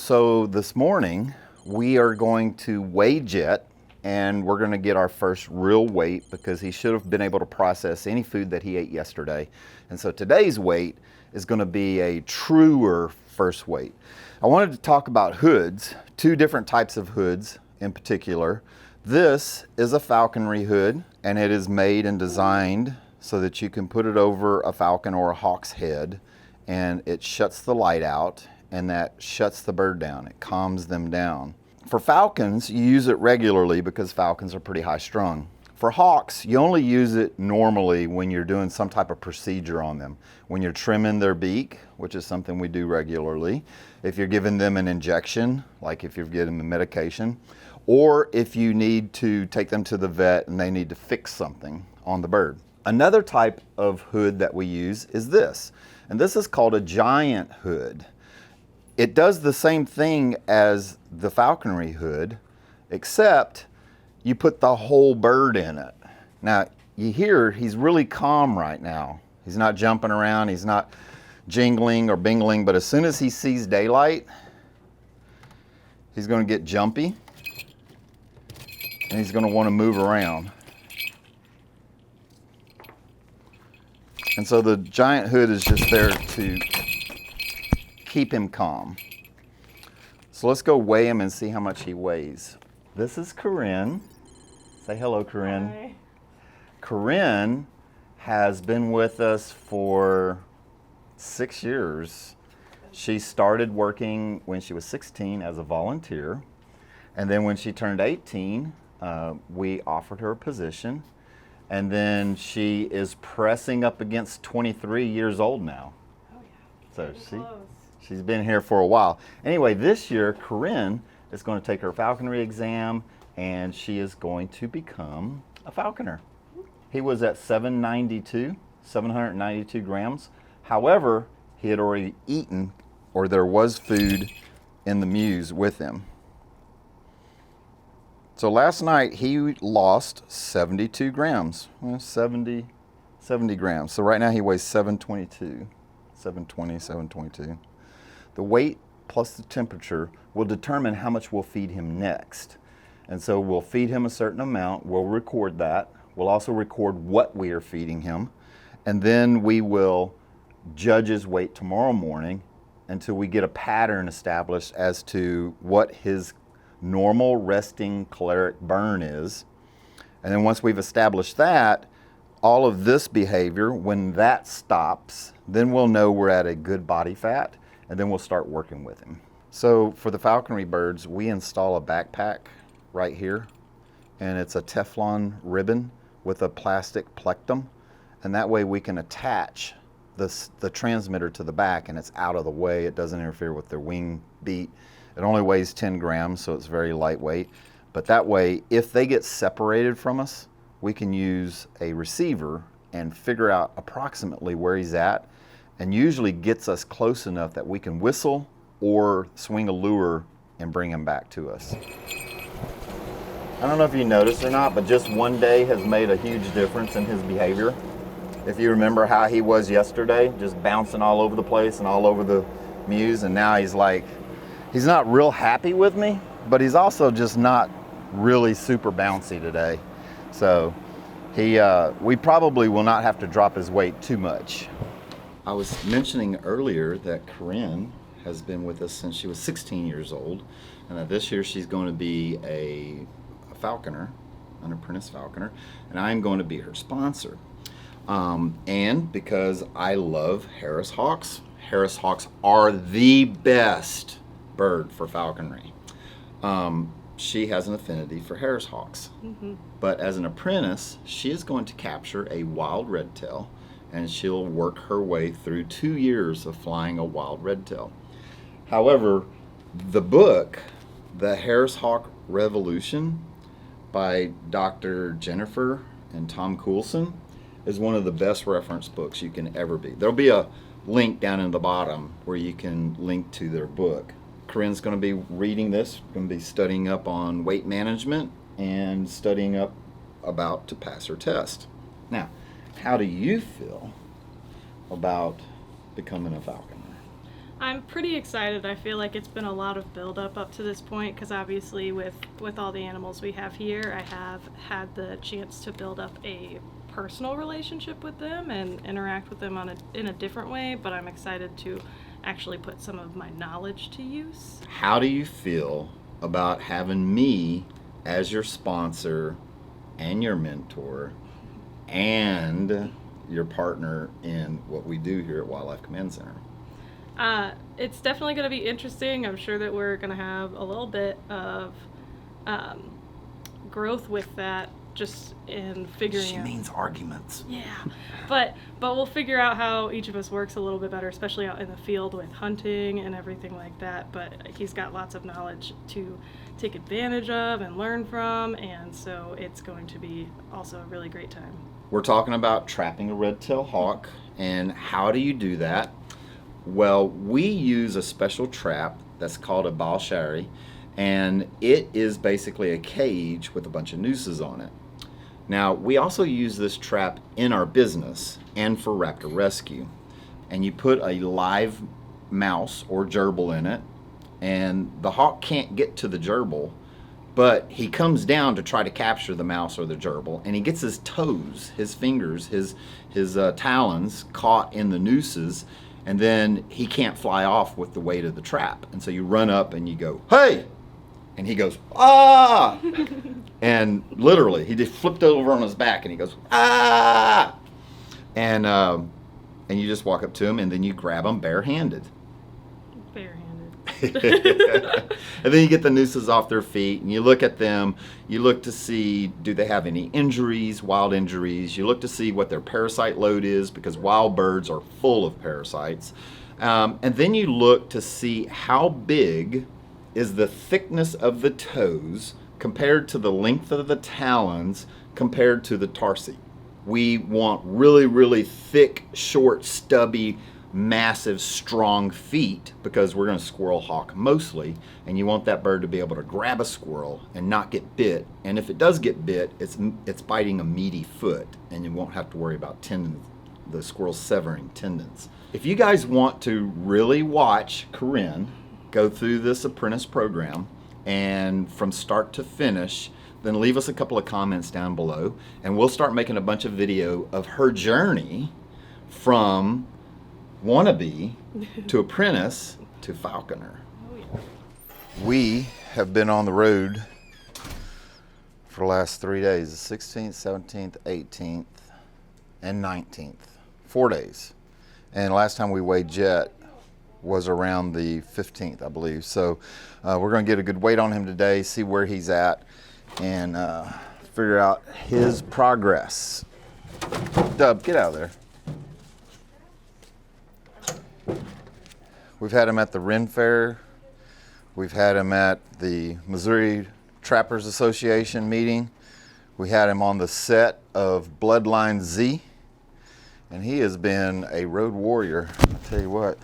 So this morning we are going to weigh Jet, and we're going to get our first real weight because he should have been able to process any food that he ate yesterday. And so today's weight is going to be a truer first weight. I wanted to talk about hoods, two different types of hoods in particular. This is a falconry hood, and it is made and designed so that you can put it over a falcon or a hawk's head, and it shuts the light out, and that shuts the bird down. It calms them down. For falcons, you use it regularly because falcons are pretty high strung. For hawks, you only use it normally when you're doing some type of procedure on them. When you're trimming their beak, which is something we do regularly. If you're giving them an injection, like if you're giving them medication, or if you need to take them to the vet and they need to fix something on the bird. Another type of hood that we use is this, and this is called a giant hood. It does the same thing as the falconry hood, except you put the whole bird in it. Now, you hear he's really calm right now. He's not jumping around, he's not jingling or bingling, but as soon as he sees daylight, he's going to get jumpy, and he's going to want to move around. And so the giant hood is just there to keep him calm. So let's go weigh him and see how much he weighs. This is Corinne. Say hello, Corinne. Hi. Corinne has been with us for 6 years. She started working when she was 16 as a volunteer. And then when she turned 18, we offered her a position. And then she is pressing up against 23 years old now. Oh yeah. So Getting close. she's been here for a while. Anyway, this year, Corinne is going to take her falconry exam, and she is going to become a falconer. He was at 792 grams. However, he had already eaten, or there was food in the mews with him. So last night he lost 72 grams, 70 grams. So right now he weighs 722. The weight plus the temperature will determine how much we'll feed him next. And so we'll feed him a certain amount, we'll record that. We'll also record what we are feeding him. And then we will judge his weight tomorrow morning until we get a pattern established as to what his normal resting caloric burn is. And then once we've established that, all of this behavior, when that stops, then we'll know we're at a good body fat, and then we'll start working with him. So for the falconry birds, we install a backpack right here, and it's a Teflon ribbon with a plastic plectrum, and that way we can attach the transmitter to the back, and it's out of the way. It doesn't interfere with their wing beat. It only weighs 10 grams, so it's very lightweight. But that way, if they get separated from us, we can use a receiver and figure out approximately where he's at, and usually gets us close enough that we can whistle or swing a lure and bring him back to us. I don't know if you noticed or not, but just one day has made a huge difference in his behavior. If you remember how he was yesterday, just bouncing all over the place and all over the mews, and now he's like, he's not real happy with me, but he's also just not really super bouncy today. So we probably will not have to drop his weight too much. I was mentioning earlier that Corinne has been with us since she was 16 years old, and that this year she's going to be a falconer, an apprentice falconer, and I'm going to be her sponsor. And because I love Harris hawks are the best bird for falconry. She has an affinity for Harris hawks. Mm-hmm. But as an apprentice, she is going to capture a wild redtail, and she'll work her way through 2 years of flying a wild redtail. However, the book, The Harris Hawk Revolution by Dr. Jennifer and Tom Coulson, is one of the best reference books you can ever be. There'll be a link down in the bottom where you can link to their book. Corinne's going to be reading this, going to be studying up on weight management and studying up about to pass her test. Now, how do you feel about becoming a falconer? I'm pretty excited. I feel like it's been a lot of build up to this point because obviously with all the animals we have here, I have had the chance to build up a personal relationship with them and interact with them in a different way, but I'm excited to actually put some of my knowledge to use. How do you feel about having me as your sponsor and your mentor and your partner in what we do here at Wildlife Command Center? It's definitely going to be interesting. I'm sure that we're going to have a little bit of growth with that, just in figuring out. She means arguments. Yeah, but we'll figure out how each of us works a little bit better, especially out in the field with hunting and everything like that. But he's got lots of knowledge to take advantage of and learn from, and so it's going to be also a really great time. We're talking about trapping a red-tailed hawk, and how do you do that? Well, we use a special trap that's called a balshari, and it is basically a cage with a bunch of nooses on it. Now, we also use this trap in our business and for Raptor Rescue. And you put a live mouse or gerbil in it, and the hawk can't get to the gerbil, but he comes down to try to capture the mouse or the gerbil, and he gets his toes, his fingers, his talons caught in the nooses, and then he can't fly off with the weight of the trap. And so you run up and you go, "Hey!" And he goes, "Ah!" And literally, he just flipped over on his back and he goes, "Ah!" And you just walk up to him and then you grab him barehanded. Barehanded. And then you get the nooses off their feet and you look at them. You look to see, do they have any injuries, wild injuries. You look to see what their parasite load is, because wild birds are full of parasites. And then you look to see how big is the thickness of the toes compared to the length of the talons compared to the tarsi. We want really, really thick, short, stubby, massive, strong feet, because we're going to squirrel hawk mostly, and you want that bird to be able to grab a squirrel and not get bit. And if it does get bit, it's biting a meaty foot, and you won't have to worry about tendons, the squirrel severing tendons. If you guys want to really watch Corinne go through this Apprentice program and from start to finish, then leave us a couple of comments down below, and we'll start making a bunch of video of her journey from wannabe to apprentice to falconer. Oh, yeah. We have been on the road for the last 3 days, the 16th, 17th, 18th, and 19th. 4 days. And last time we weighed Jet was around the 15th, I believe. So we're going to get a good weight on him today, see where he's at, and figure out his progress. Dub, get out of there. We've had him at the Ren Fair. We've had him at the Missouri Trappers Association meeting. We had him on the set of Bloodline Z. And he has been a road warrior. I'll tell you what,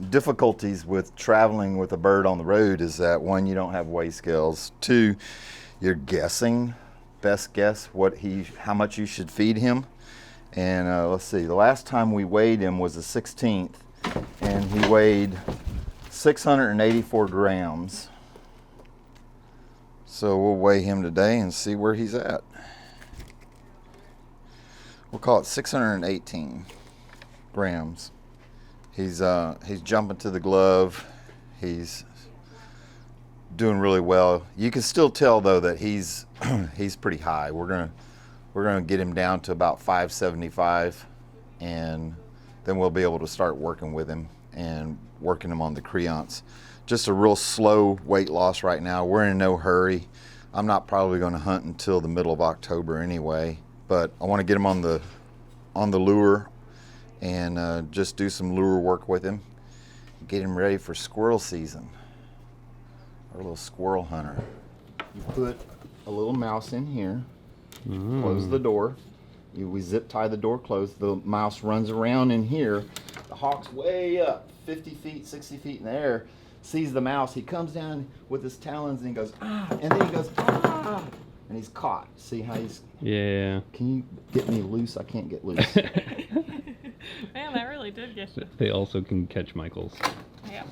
difficulties with traveling with a bird on the road is that, one, you don't have weigh scales. Two, you're guessing, best guess how much you should feed him. And let's see, the last time we weighed him was the 16th, and he weighed 684 grams. So we'll weigh him today and see where he's at. We'll call it 618 grams. He's jumping to the glove. He's doing really well. You can still tell though that he's pretty high. We're gonna get him down to about 575, and then we'll be able to start working with him and working him on the creance. Just a real slow weight loss right now. We're in no hurry. I'm not probably going to hunt until the middle of October anyway, but I want to get him on the lure and just do some lure work with him, get him ready for squirrel season. Our little squirrel hunter. You put a little mouse in here, close the door. We zip tie the door closed. The mouse runs around in here. The hawk's way up, 50 feet, 60 feet in the air, sees the mouse. He comes down with his talons and he goes, ah, and then he goes, ah, and he's caught. See how he's... Yeah. Can you get me loose? I can't get loose. Man, that really did get you. They also can catch Michaels. Yeah.